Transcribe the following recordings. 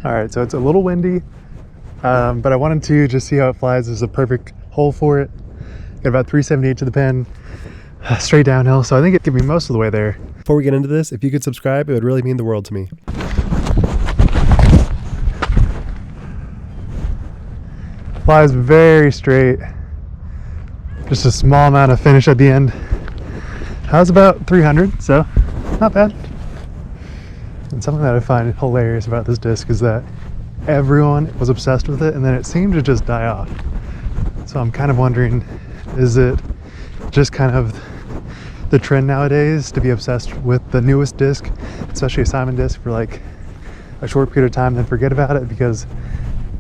All right, so it's a little windy, but I wanted to just see how it flies. This is a perfect hole for it. Got about 378 to the pin, straight downhill, so I think it get me most of the way there. Before we get into this, if you could subscribe, it would really mean the world to me. Flies very straight. Just a small amount of finish at the end. I was about 300, so not bad. And something that I find hilarious about this disc is that everyone was obsessed with it and then it seemed to just die off. So I'm kind of wondering, is it just kind of the trend nowadays to be obsessed with the newest disc, especially a Simon disc, for like a short period of time, then forget about it? Because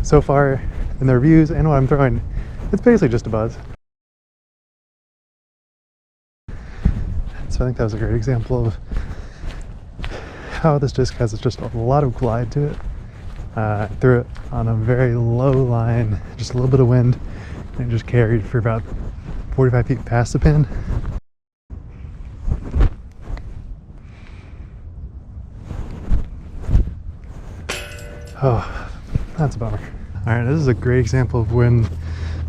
so far in the reviews and what I'm throwing, it's basically just a Buzzz. So I think that was a great example of how this disc has just a lot of glide to it. I threw it on a very low line, just a little bit of wind, and it just carried for about 45 feet past the pin. Oh, that's a bummer. All right, this is a great example of when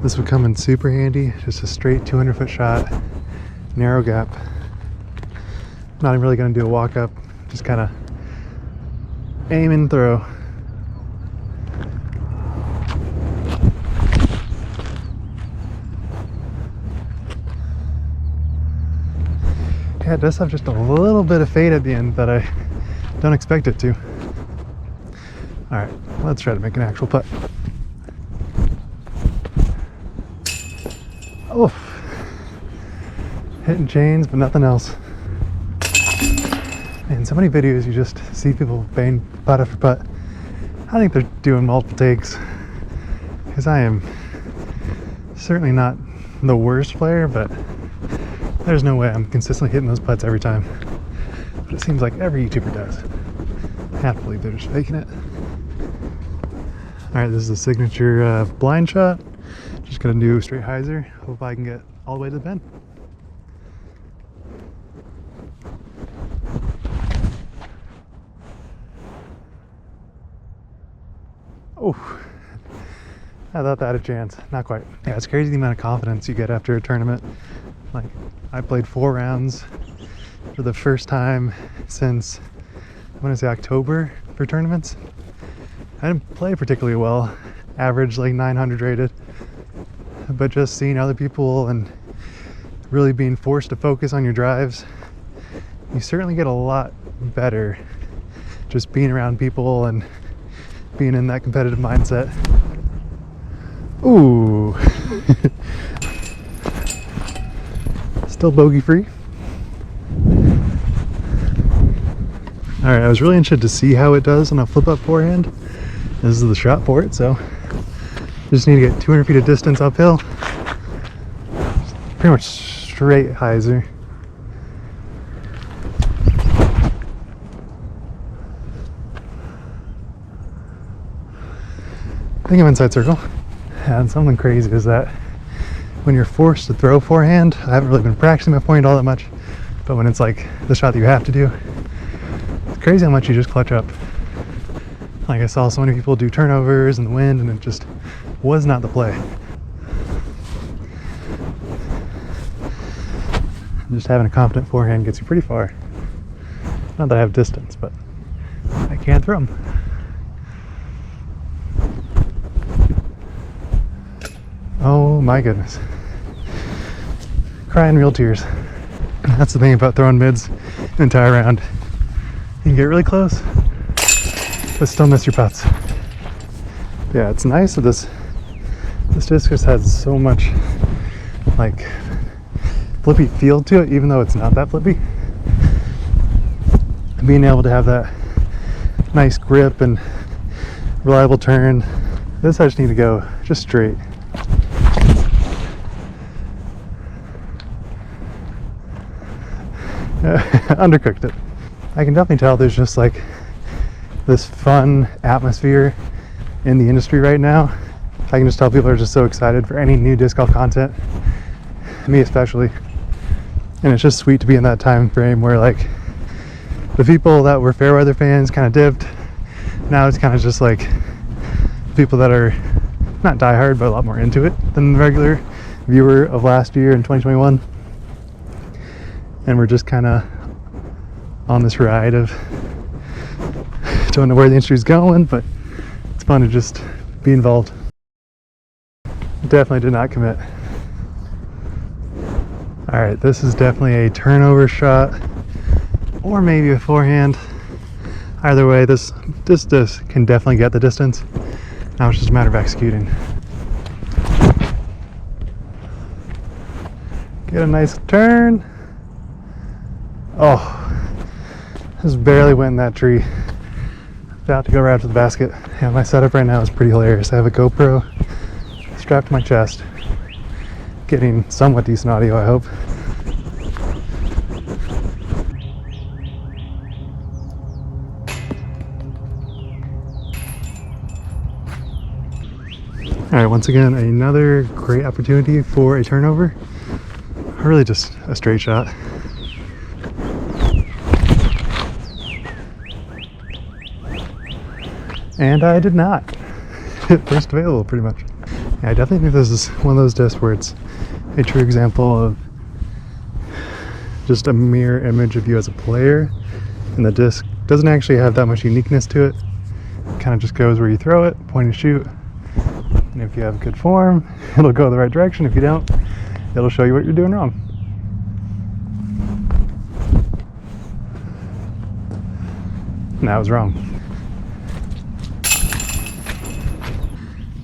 this would come in super handy. Just a straight 200-foot shot, narrow gap. Not even really gonna do a walk up, just kind of aim and throw. Yeah, it does have just a little bit of fade at the end that I don't expect it to. All right, let's try to make an actual putt. Oh, hitting chains, but nothing else. In so many videos, you just see people bang putt after putt. I think they're doing multiple takes, because I am certainly not the worst player, but there's no way I'm consistently hitting those putts every time. But it seems like every YouTuber does. I have to believe they're just faking it. All right, this is a signature blind shot. Just gonna do straight hyzer. Hope I can get all the way to the pin. Oh, I thought that had a chance. Not quite. Yeah, it's crazy the amount of confidence you get after a tournament. Like, I played 4 rounds for the first time since, I want to say October for tournaments. I didn't play particularly well, average like 900 rated, but just seeing other people and really being forced to focus on your drives, you certainly get a lot better just being around people and being in that competitive mindset. Ooh. Still bogey free. All right, I was really interested to see how it does on a flip up forehand. This is the shot for it, so just need to get 200 feet of distance uphill. Pretty much straight hyzer. I think I'm inside circle. And something crazy is that when you're forced to throw forehand, I haven't really been practicing my forehand all that much, but when it's like the shot that you have to do, it's crazy how much you just clutch up. Like, I saw so many people do turnovers in the wind and it just was not the play. Just having a confident forehand gets you pretty far. Not that I have distance, but I can't throw them. Oh my goodness. Crying real tears. That's the thing about throwing mids an entire round. You can get really close, but still miss your putts. Yeah, it's nice that this disc just has so much like flippy feel to it, even though it's not that flippy. Being able to have that nice grip and reliable turn. This I just need to go just straight. Undercooked it. I can definitely tell there's just like this fun atmosphere in the industry right now. I can just tell people are just so excited for any new disc golf content, me especially. And it's just sweet to be in that time frame where like the people that were fair weather fans kind of dipped, Now it's kind of just like people that are not diehard, but a lot more into it than the regular viewer of last year in 2021. And we're just kind of on this ride of don't know where the industry's going, but it's fun to just be involved. Definitely did not commit. All right, this is definitely a turnover shot, or maybe a forehand. Either way, this disc can definitely get the distance. Now it's just a matter of executing. Get a nice turn. Oh, just barely went in that tree. About to go right to the basket. Yeah, my setup right now is pretty hilarious. I have a GoPro strapped to my chest, getting somewhat decent audio, I hope. All right, once again, another great opportunity for a turnover. Really just a straight shot. And I did not hit first available, pretty much. Yeah, I definitely think this is one of those discs where it's a true example of just a mirror image of you as a player, and the disc doesn't actually have that much uniqueness to it. It kind of just goes where you throw it, point and shoot. And if you have good form, it'll go the right direction. If you don't, it'll show you what you're doing wrong. And I was wrong.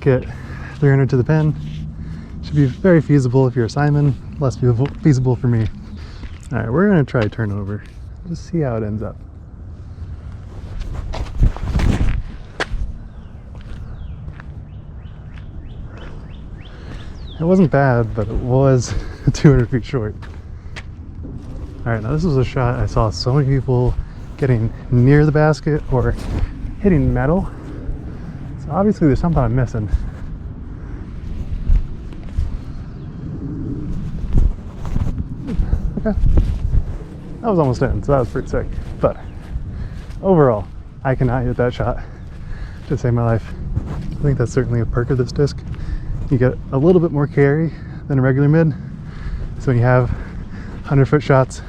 Get 300 to the pin. Should be very feasible if you're a Simon, less feasible for me. All right, we're gonna try turnover. Let's see how it ends up. It wasn't bad, but it was 200 feet short. All right, now this was a shot I saw so many people getting near the basket or hitting metal. So obviously there's something I'm missing. Okay. That was almost in, so that was pretty sick. But overall, I cannot hit that shot to save my life. I think that's certainly a perk of this disc. You get a little bit more carry than a regular mid. So when you have 100-foot shots,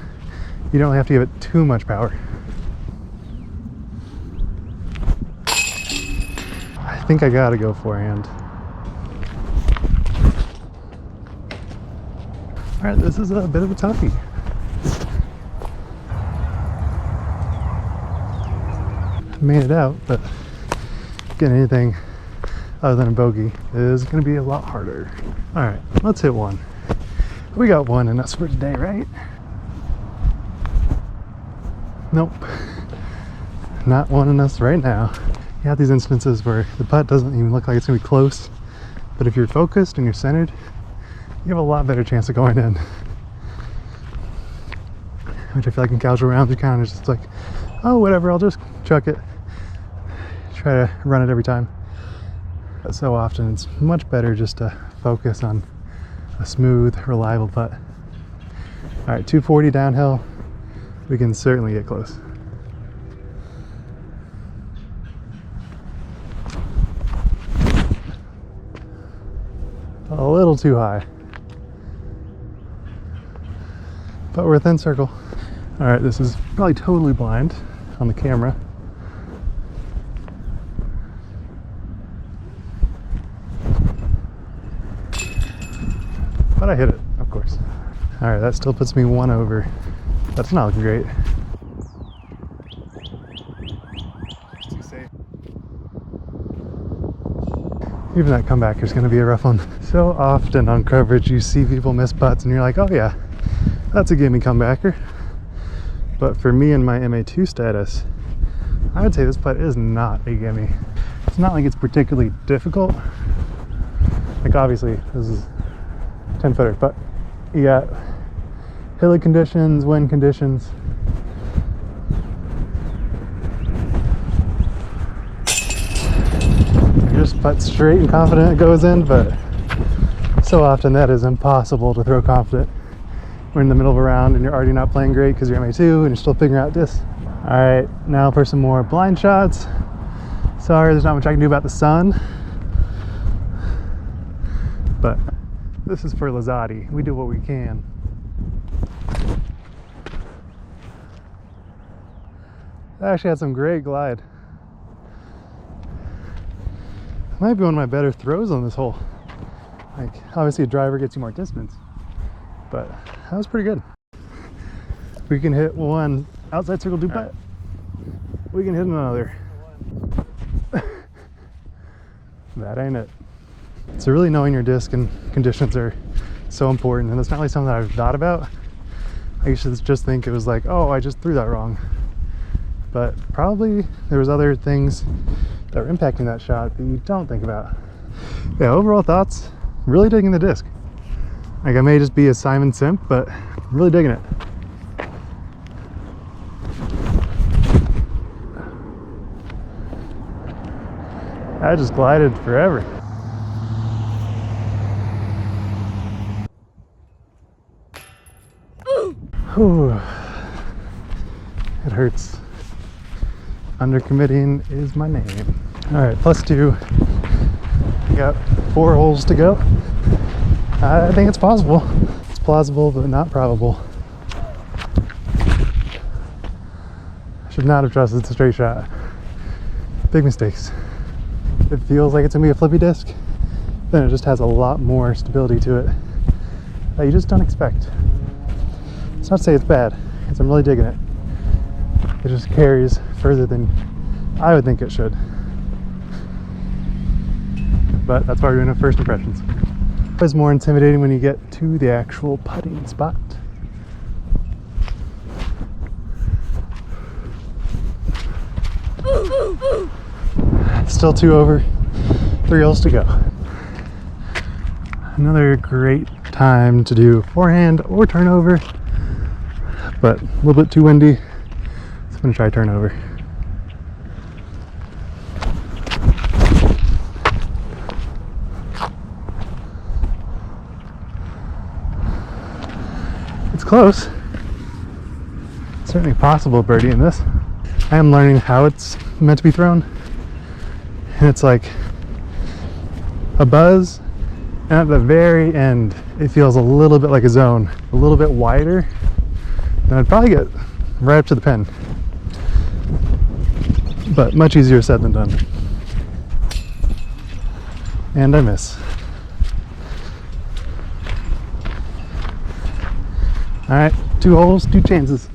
you don't have to give it too much power. I think I gotta go forehand. All right, this is a bit of a toughie. Made it out, but getting anything other than a bogey is gonna be a lot harder. All right, let's hit one. We got one and that's for today, right? Nope, not one in us right now. You have these instances where the putt doesn't even look like it's gonna be close, but if you're focused and you're centered, you have a lot better chance of going in. Which I feel like in casual rounds, you're kind of just like, oh, whatever, I'll just chuck it. Try to run it every time. But so often, it's much better just to focus on a smooth, reliable putt. All right, 240 downhill. We can certainly get close. A little too high. But we're within circle. All right, this is probably totally blind on the camera. But I hit it, of course. All right, that still puts me one over. That's not looking great. Too safe. Even that comebacker is going to be a rough one. So often on coverage, you see people miss putts and you're like, oh yeah, that's a gimme comebacker. But for me and my MA2 status, I would say this putt is not a gimme. It's not like it's particularly difficult. Like obviously this is 10-footer, but you got hilly conditions, wind conditions. You just putt straight and confident it goes in, but so often that is impossible to throw confident. We're in the middle of a round and you're already not playing great because you're MA2 and you're still figuring out this. All right, now for some more blind shots. Sorry, there's not much I can do about the sun, but this is for Lizotte. We do what we can. I actually had some great glide. Might be one of my better throws on this hole. Like, obviously a driver gets you more distance, but that was pretty good. We can hit one outside circle duet. We can hit another. That ain't it. So really knowing your disc and conditions are so important, and it's not really something that I've thought about. I used to just think it was like, oh, I just threw that wrong. But probably there was other things that were impacting that shot that you don't think about. Yeah, overall thoughts, really digging the disc. Like, I may just be a Simon simp, but I'm really digging it. I just glided forever. Whew. It hurts. Undercommitting is my name. All right, +2. I got 4 holes to go. I think it's possible. It's plausible, but not probable. I should not have trusted it's a straight shot. Big mistakes. It feels like it's gonna be a flippy disc, then it just has a lot more stability to it that you just don't expect. It's not to say it's bad, because I'm really digging it. It just carries further than I would think it should. But that's why we're doing a first impressions. It's more intimidating when you get to the actual putting spot. Still 2 over, 3 holes to go. Another great time to do forehand or turnover, but a little bit too windy, so I'm gonna try turnover. It's close. Certainly possible birdie in this. I am learning how it's meant to be thrown. And it's like a buzz, and at the very end it feels a little bit like a zone, a little bit wider, and I'd probably get right up to the pin, but much easier said than done. And I miss. All right, 2 holes, 2 chances.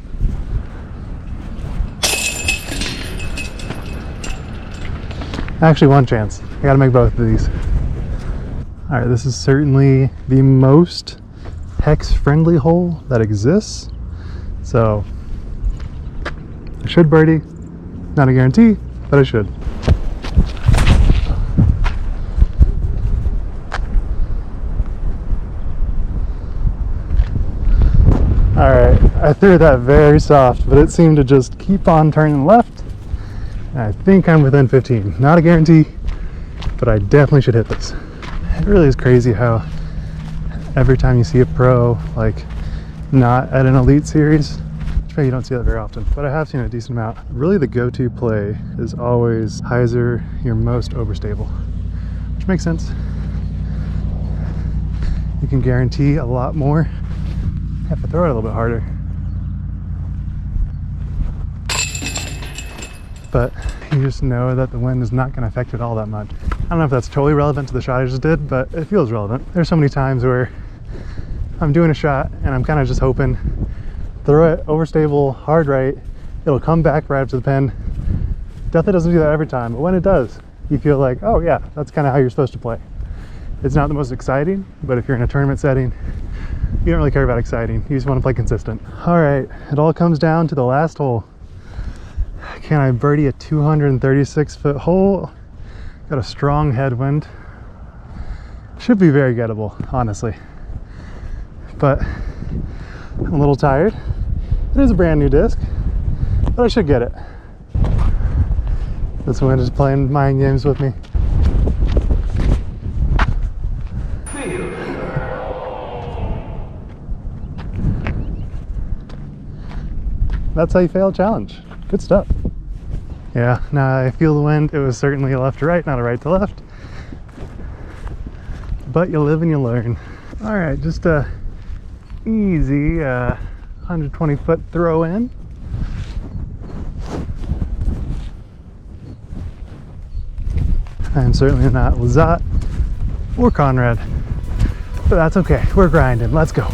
Actually, 1 chance. I gotta make both of these. All right, this is certainly the most hex-friendly hole that exists. So, I should birdie. Not a guarantee, but I should. All right, I threw that very soft, but it seemed to just keep on turning left. I think I'm within 15. Not a guarantee, but I definitely should hit this. It really is crazy how every time you see a pro, like not at an elite series, which maybe you don't see that very often, but I have seen a decent amount. Really the go-to play is always hyzer your most overstable, which makes sense. You can guarantee a lot more. You have to throw it a little bit harder. But you just know that the wind is not going to affect it all that much. I don't know if that's totally relevant to the shot I just did, but it feels relevant. There's so many times where I'm doing a shot and I'm kind of just hoping, throw it overstable, hard right, it'll come back right up to the pin. Definitely doesn't do that every time, but when it does, you feel like, oh yeah, that's kind of how you're supposed to play. It's not the most exciting, but if you're in a tournament setting, you don't really care about exciting. You just want to play consistent. All right, it all comes down to the last hole. Can I birdie a 236-foot hole? Got a strong headwind. Should be very gettable, honestly. But I'm a little tired. It is a brand new disc, but I should get it. This wind is playing mind games with me. That's how you fail a challenge. Good stuff. Yeah, now I feel the wind. It was certainly a left to right, not a right to left. But you live and you learn. All right, just a easy 120-foot throw in. I'm certainly not Lizotte or Conrad, but that's okay. We're grinding. Let's go.